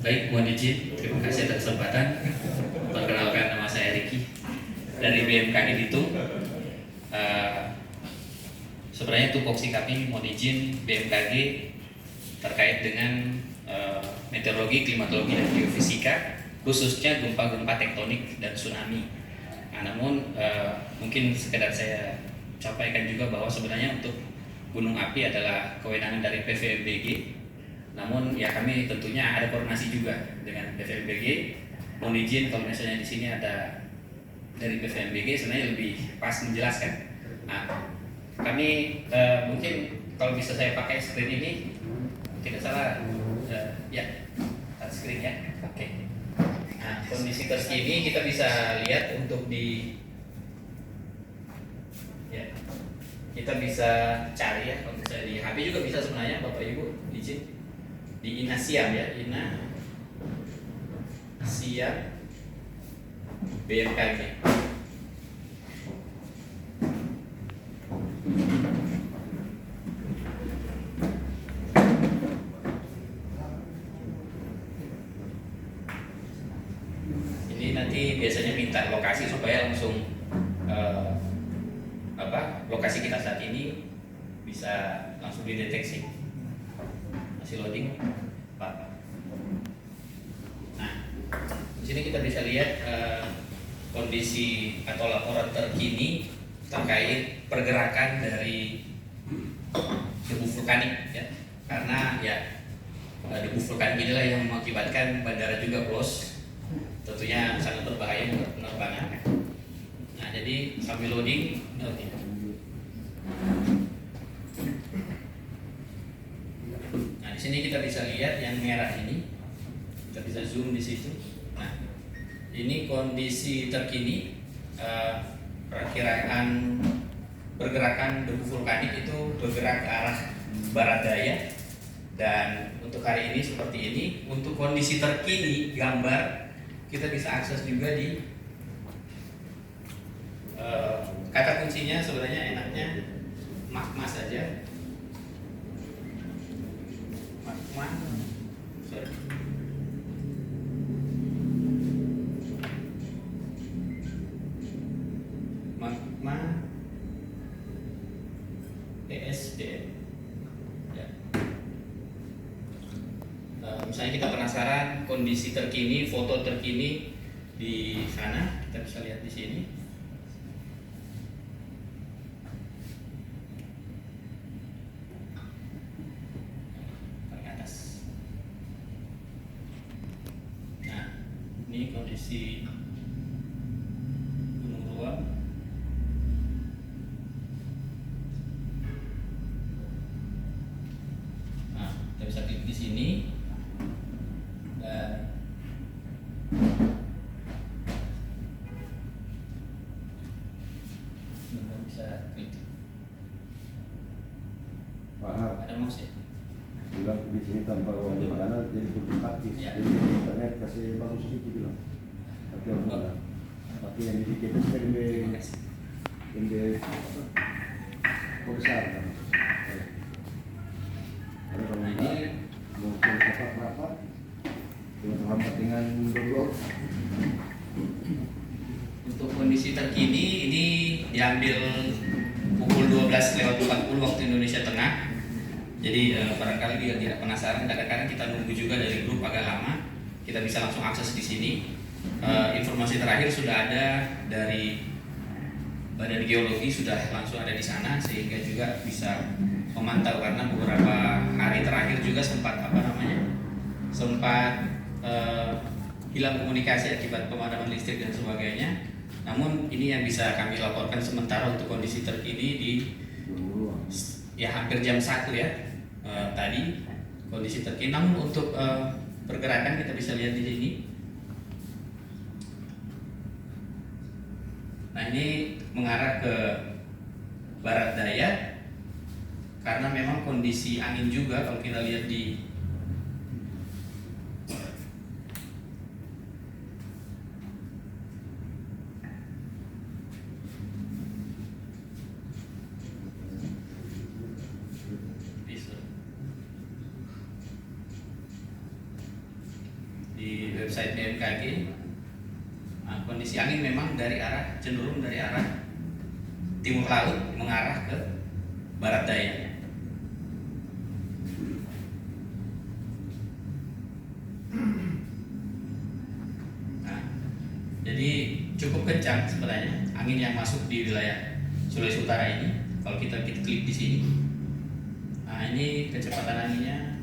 Baik, mohon izin, terima kasih atas kesempatan. Perkenalkan, nama saya Riki dari BMKG Bitung. Sebenarnya tupoksi kami, mohon izin, BMKG terkait dengan meteorologi, klimatologi, dan geofisika, khususnya gempa-gempa tektonik dan tsunami. Nah, namun mungkin sekedar saya sampaikan juga bahwa sebenarnya untuk gunung api adalah kewenangan dari PVMBG. Namun ya kami tentunya ada koordinasi juga dengan PVMBG. Mohon izin kalau misalnya di sini ada dari PVMBG sebenarnya lebih pas menjelaskan. Nah, kami mungkin kalau bisa saya pakai screen ini tidak salah ya touch screen ya. Oke. Nah, kondisi terkini kita bisa lihat untuk di ya kita bisa cari ya kalau misalnya di HP juga bisa sebenarnya Bapak Ibu izin di INA Siam ya, INA Siam BMKG. Ini nanti biasanya minta lokasi supaya langsung lokasi kita saat ini bisa langsung dideteksi. Masih loading, Pak. Nah, di sini kita bisa lihat kondisi atau laporan terkini terkait pergerakan dari debu vulkanik, ya. Karena ya debu vulkanik inilah yang mengakibatkan bandara juga close, tentunya sangat berbahaya untuk penerbangan. Nah, jadi sambil loading, nah di sini kita bisa lihat yang merah ini, kita bisa zoom di situ. Nah, ini kondisi terkini perkiraan pergerakan debu vulkanik itu bergerak ke arah barat daya, dan untuk hari ini seperti ini. Untuk kondisi terkini gambar kita bisa akses juga di kata kuncinya sebenarnya enaknya magma saja. Magma, sorry. Magma ESDM. Ya. Misalnya kita penasaran kondisi terkini, foto terkini di sana, kita bisa lihat di sini. Ini kondisi Gunung Ruang. Nah, kita bisa klik di sini dan kita bisa klik. Paham. Ada mouse ya? Bilang di sini tanpa ruang mana jadi berkaki. Ya. Jadi internet kasih bagus sedikit bilang. Tapi orang bilang. Tapi yang di kita sering besar kan. Ada kalau enggak mungkin rapat dengan rapat dengan dulu. Untuk kondisi terkini ini diambil pukul 12:40 waktu Indonesia Tengah. Jadi barangkali dia tidak penasaran, kadang-kadang kita nunggu juga dari grup agak lama, kita bisa langsung akses di sini. Informasi terakhir sudah ada dari Badan Geologi, sudah langsung ada di sana, sehingga juga bisa memantau, karena beberapa hari terakhir juga sempat hilang komunikasi akibat pemadaman listrik dan sebagainya. Namun ini yang bisa kami laporkan sementara untuk kondisi terkini di ya hampir jam 1 ya tadi kondisi terkini. Namun untuk pergerakan kita bisa lihat di sini. Nah, ini mengarah ke barat daya karena memang kondisi angin juga kalau kita lihat di website BMKG. Kondisi angin memang cenderung dari arah timur laut mengarah ke barat daya. Nah, jadi cukup kencang sebenarnya angin yang masuk di wilayah Sulawesi Utara ini. Kalau kita klik di sini, nah ini kecepatan anginnya.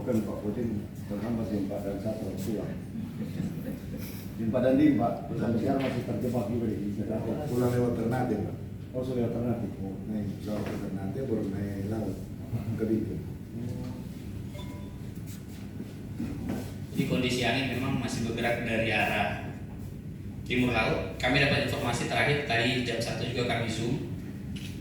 Ini Pak Putin terhambat di 4 dan 1 pulang. Di 4 dan 5 sampai sekarang masih terjebak juga di Jakarta. Pulang lewat Ternate, Pak. Oh, sudah alternatif. Naik laut ke Ternate, baru naik laut ke Bitung. Jadi kondisi angin memang masih bergerak dari arah timur laut. Kami dapat informasi terakhir tadi jam 1 juga kami zoom.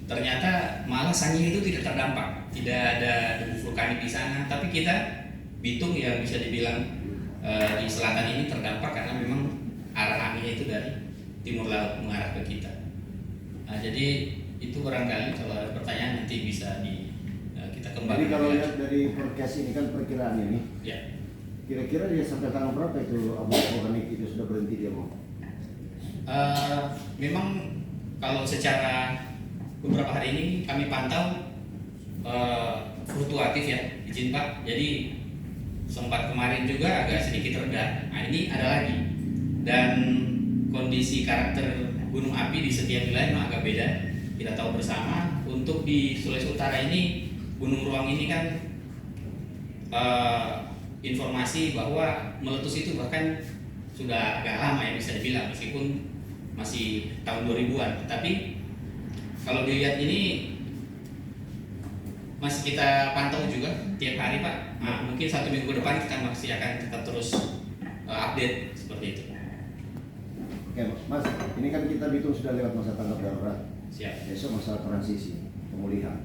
Ternyata malah Sangihe itu tidak terdampak, tidak ada debu vulkanik di sana. Tapi kita Bitung yang bisa dibilang di selatan ini terdampak karena memang arah anginnya itu dari timur laut mengarah ke kita. Nah, jadi itu barangkali kalau ada pertanyaan nanti bisa kita kembangkan. Jadi kalau lihat dari forecast ini kan perkiraan ini, ya. Kira-kira dia sampai tanggal berapa itu abu vulkanik itu sudah berhenti dia mau? Memang kalau secara beberapa hari ini kami pantau fluktuatif ya, izin Pak. Jadi sempat kemarin juga agak sedikit reda. Nah ini ada lagi. Dan kondisi karakter gunung api di setiap wilayah memang agak beda. Kita tahu bersama. Untuk di Sulawesi Utara ini, Gunung Ruang ini kan informasi bahwa meletus itu bahkan sudah agak lama ya bisa dibilang, meskipun masih tahun 2000-an. Tapi kalau dilihat ini masih kita pantau juga tiap hari Pak. Nah, mungkin 1 minggu ke depan kita masih akan tetap terus update seperti itu. Oke Mas, ini kan kita Bitung sudah lewat masa tanggap darurat. Siap. Besok masa transisi, pemulihan.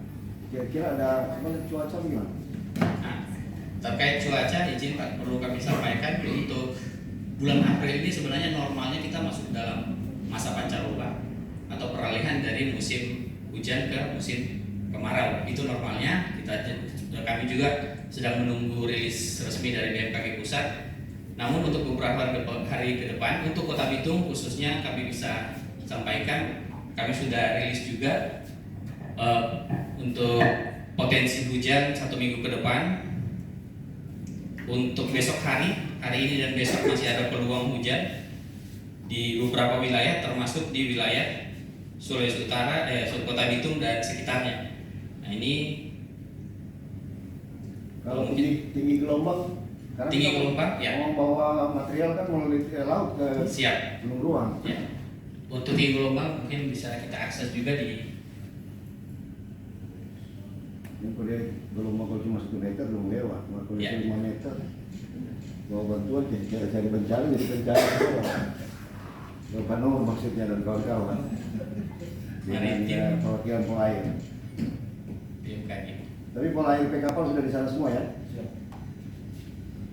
Kira-kira ada cuaca gimana? Nah, terkait cuaca izin Pak perlu kami sampaikan untuk bulan April ini sebenarnya normalnya kita masuk dalam masa pancaroba atau peralihan dari musim hujan ke musim kemarau. Itu normalnya. Kami juga sedang menunggu rilis resmi dari BMKG Pusat. Namun untuk beberapa hari ke depan untuk Kota Bitung khususnya kami bisa sampaikan kami sudah rilis juga untuk potensi hujan 1 minggu ke depan. Untuk besok hari ini dan besok masih ada peluang hujan di beberapa wilayah termasuk di wilayah Sulawesi Utara, Kota Bitung dan sekitarnya. Nah ini kalau tinggi gelombang, tinggi gelombang ya. Mau bawa material kan melalui laut ke Siap. Gunung Ruang. Ya. Untuk tinggi gelombang mungkin bisa kita akses juga di. Yang kalau dia gelombang kalau cuma 1 meter belum lewat, kalau Ya. 5 meter bawa bantuan cari bencana jadi bencana. Bapak Nur maksudnya dan kawan-kawan. Dengan perwakilan polair. BMKG. Tapi polair kapal sudah di sana semua ya?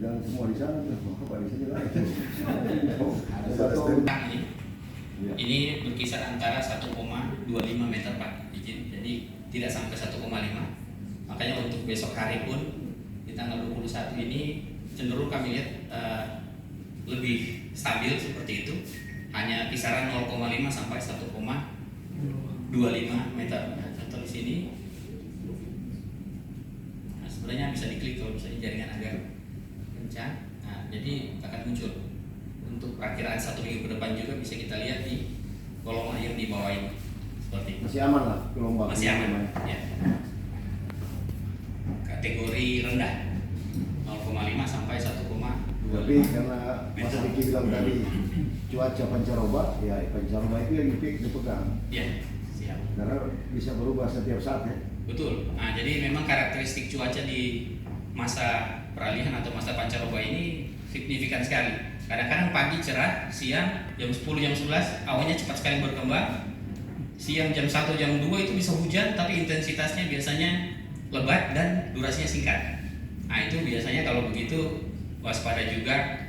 Jangan semua di sana, apa di sini lagi? Ini berkisar antara 1,25 meter Pak izin. Jadi tidak sampai 1,5. Makanya untuk besok hari pun di tanggal 21 ini cenderung kami lihat lebih stabil seperti itu. Hanya kisaran 0,5 sampai 1,25 meter. Nah, contoh di sini. Nah, sebenarnya bisa diklik kalau misalnya jaringan agak kencang. Nah, jadi akan muncul. Untuk perakiraan 1 minggu ke depan juga bisa kita lihat di kolom air di bawah ini. Seperti itu. Masih aman lah gelombang. Masih aman. Ya. Kategori rendah 0,5 sampai 1,2. Tapi karena Mas Diki bilang tadi cuaca pancaroba, ya pancaroba itu yang dipegang. Ya, siap. Karena bisa berubah setiap saat ya. Betul. Nah, jadi memang karakteristik cuaca di masa peralihan atau masa pancaroba ini signifikan sekali. Kadang-kadang pagi cerah, siang jam 10 jam 11 awannya cepat sekali berkembang. Siang jam 1 jam 2 itu bisa hujan tapi intensitasnya biasanya lebat dan durasinya singkat. Nah, itu biasanya kalau begitu waspada juga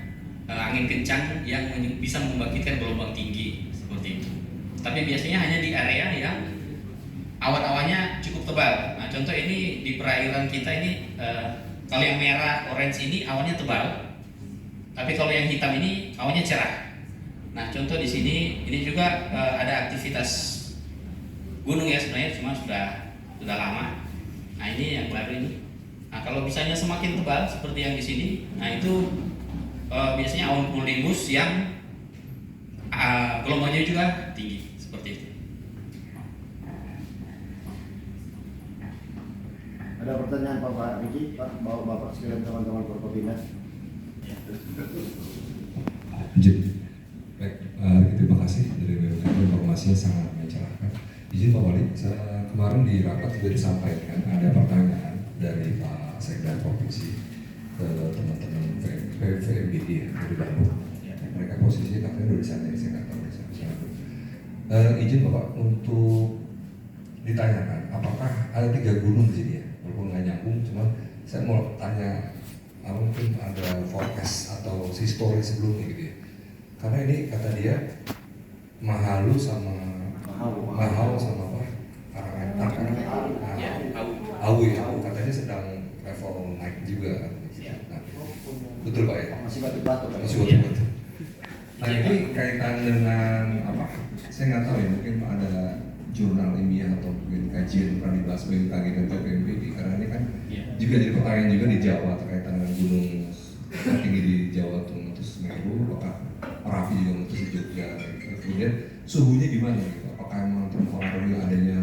angin kencang yang bisa membangkitkan gelombang tinggi seperti itu. Tapi biasanya hanya di area yang awan-awannya cukup tebal. Nah, contoh ini di perairan kita ini kalau yang merah, orange ini awannya tebal. Tapi kalau yang hitam ini awannya cerah. Nah, contoh di sini ini juga ada aktivitas gunung ya sebenarnya, cuma sudah lama. Nah, ini yang baru ini. Nah, kalau misalnya semakin tebal seperti yang di sini, nah itu biasanya awan cumulonimbus yang gelombangnya juga tinggi seperti itu. Ada pertanyaan Pak Riki, Pak, Bapak sekalian teman-teman Forkopimda. Izin, baik, terima kasih dari BUMN, informasinya sangat mencerahkan. Izin Pak Wali, kemarin di rapat sudah disampaikan ada pertanyaan dari Pak Sekda Provinsi ke teman-teman VMBD ya, dari Bandung. Mereka posisinya katanya udah di sana, saya nggak tahu di sana. Izin Bapak untuk ditanyakan, apakah ada 3 gunung di sini ya? Walaupun nggak nyambung, cuma saya mau tanya mungkin ada forecast atau history sebelumnya gitu ya. Karena ini kata dia Mahalu sama Mahau sama apa? Awu ya, katanya sedang level naik juga. Nah, betul Pak ya? Masih batu-batu Pak. Masih batu-batu. Nah ini kaitan dengan apa? Saya nggak tahu ya, mungkin ada jurnal ilmiah atau mungkin kajian pernah dibahas BMKG dan PMBD, karena ini kan juga jadi pertanyaan juga di Jawa terkait dengan gunung tinggi di Jawa tuh meletus Semeru, apakah Merapi juga meletus di Jogja, kemudian suhunya gimana gitu? Apakah memang terpengaruhi adanya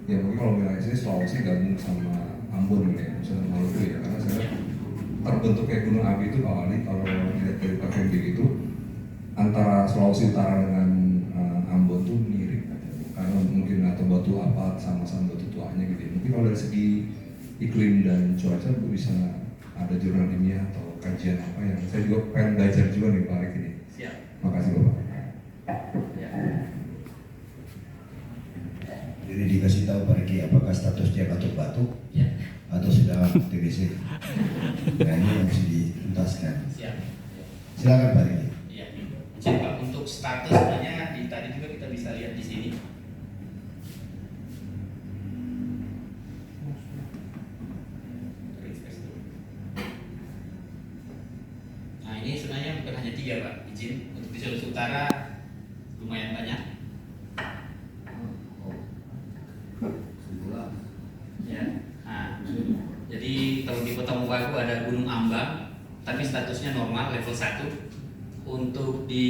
ya mungkin kalau wilayah sini Sulawesi gabung sama Ambon ya, misalnya Maluku ya, karena saya terbentuk kayak gunung api itu Pak Wali kalau dilihat dari PMBD itu antara Sulawesi Utara dengan Ambon tuh mirip karena mungkin atau batu apa sama-sama batu tuanya gitu ya. Mungkin kalau dari segi iklim dan cuaca bisa ada jurnal ilmiah atau kajian apa yang saya juga pengen belajar juga nih Pak Arik ini. Siap. Makasih Bapak. Ya. Jadi dikasih tahu Pak Riki apakah statusnya batuk-batuk Ya. atau sudah TBC. Nah ini yang harus dituntaskan. Siap. Silakan Pak Riki. Iya. Jadi Pak, untuk status sebenarnya di tadi juga kita bisa lihat di sini. Nah, ini sebenarnya bukan hanya 3 Pak, izin untuk di Sulawesi Utara lumayan banyak. Ya. Nah, jadi kalau di Kota Mobagu ada Gunung Ambang, tapi statusnya normal level 1. Untuk di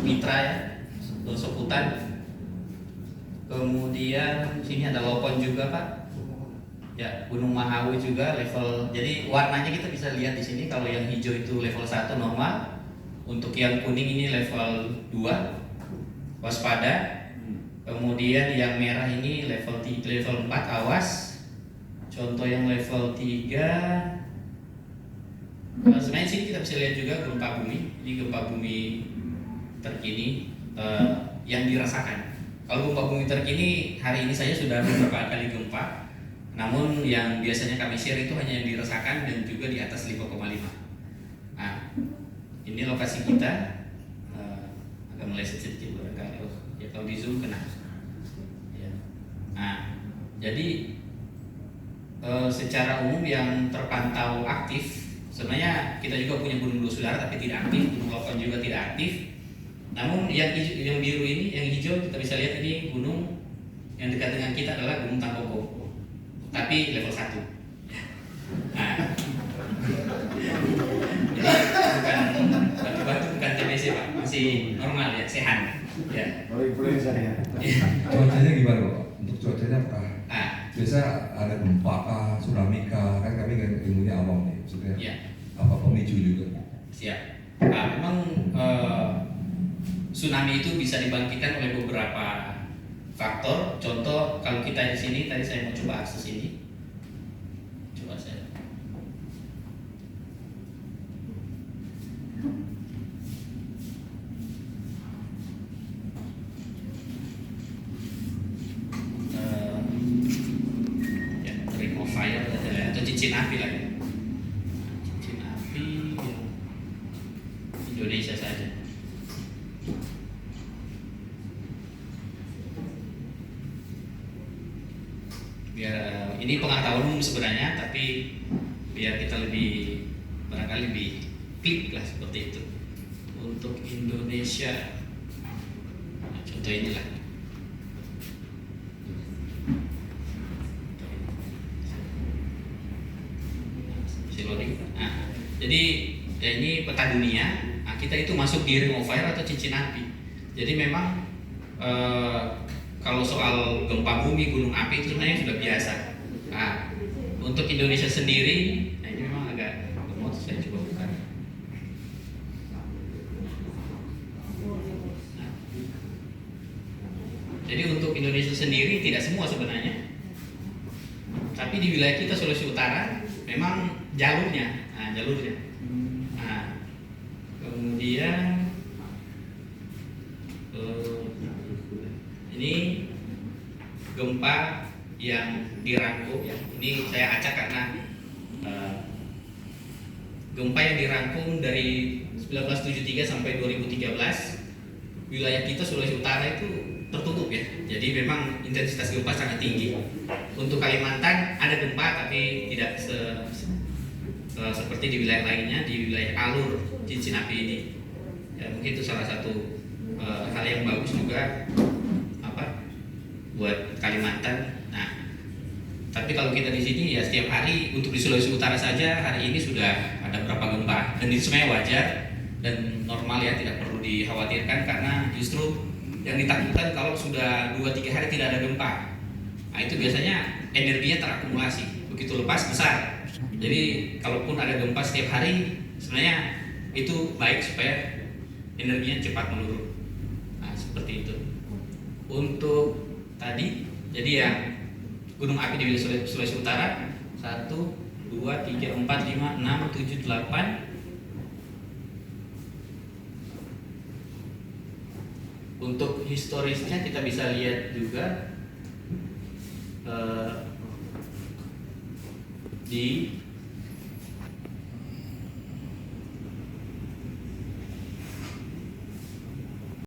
Mitra ya, Soputan. Kemudian sini ada Lopon juga Pak. Ya, Gunung Mahawu juga level. Jadi warnanya kita bisa lihat di sini. Kalau yang hijau itu level 1 normal. Untuk yang kuning ini level 2 waspada. Kemudian yang merah ini level 4 awas. Contoh yang level 3 sebenarnya sini kita bisa lihat juga gempa bumi. Ini gempa bumi terkini yang dirasakan. Kalau gempa bumi terkini hari ini saja sudah beberapa kali gempa. Namun yang biasanya kami share itu hanya yang dirasakan dan juga di atas 5,5. Nah, ini lokasi kita agak meleset sedikit barangkali. Oh, ya kalau di zoom kena. Ya. Nah, jadi secara umum yang terpantau aktif sebenarnya kita juga punya gunung Dua Saudara tapi tidak aktif, gunung Lopon juga tidak aktif. Namun yang biru ini, yang hijau kita bisa lihat ini gunung yang dekat dengan kita adalah Gunung Tampopo, tapi level 1. Nah, jadi bukan batu-batu, bukan TBC Pak, masih normal ya, sehat ya. Kalau influenza ya. Cuacanya gimana Pak? Untuk cuacanya apakah biasa ada gempa kah, tsunami kah? Kan kami kan ilmunya awam nih, maksudnya Ya. apa pemicu juga? Siap. Nah, memang tsunami itu bisa dibangkitkan oleh beberapa faktor. Contoh kalau kita di sini tadi saya mau coba akses ini. cincin api lah ya. Cincin api yang Indonesia saja. Biar ini pengetahuan umum sebenarnya, tapi biar kita lebih barangkali lebih klik lah seperti itu. Untuk Indonesia, nah, contoh inilah. Nah, jadi ya ini peta dunia. Nah, kita itu masuk di ring of fire atau cincin api. Jadi memang kalau soal gempa bumi, gunung api itu sebenarnya sudah biasa. Nah, untuk Indonesia sendiri, nah ini memang agak lemot, saya coba buka. Nah, jadi untuk Indonesia sendiri tidak semua sebenarnya, tapi di wilayah kita Sulawesi Utara memang jalurnya. Nah, kemudian ini gempa yang dirangkum ya. Ini saya acak karena gempa yang dirangkum dari 1973 sampai 2013 wilayah kita Sulawesi Utara itu tertutup ya. Jadi memang intensitas gempa sangat tinggi. Untuk Kalimantan ada gempa tapi tidak seperti di wilayah lainnya, di wilayah alur cincin api ini. Ya, mungkin itu salah satu hal yang bagus juga buat Kalimantan. Nah, tapi kalau kita di sini ya setiap hari untuk di Sulawesi Utara saja hari ini sudah ada berapa gempa, dan itu sebenarnya wajar dan normal ya, tidak perlu dikhawatirkan karena justru yang ditakutkan kalau sudah 2-3 hari tidak ada gempa. Nah, itu biasanya energinya terakumulasi, begitu lepas besar. Jadi kalaupun ada gempa setiap hari sebenarnya itu baik supaya energinya cepat menurun. Nah, seperti itu. Untuk tadi, jadi yang gunung api di wilayah Sulawesi Utara 1, 2, 3, 4, 5, 6, 7, 8. Untuk historisnya kita bisa lihat juga di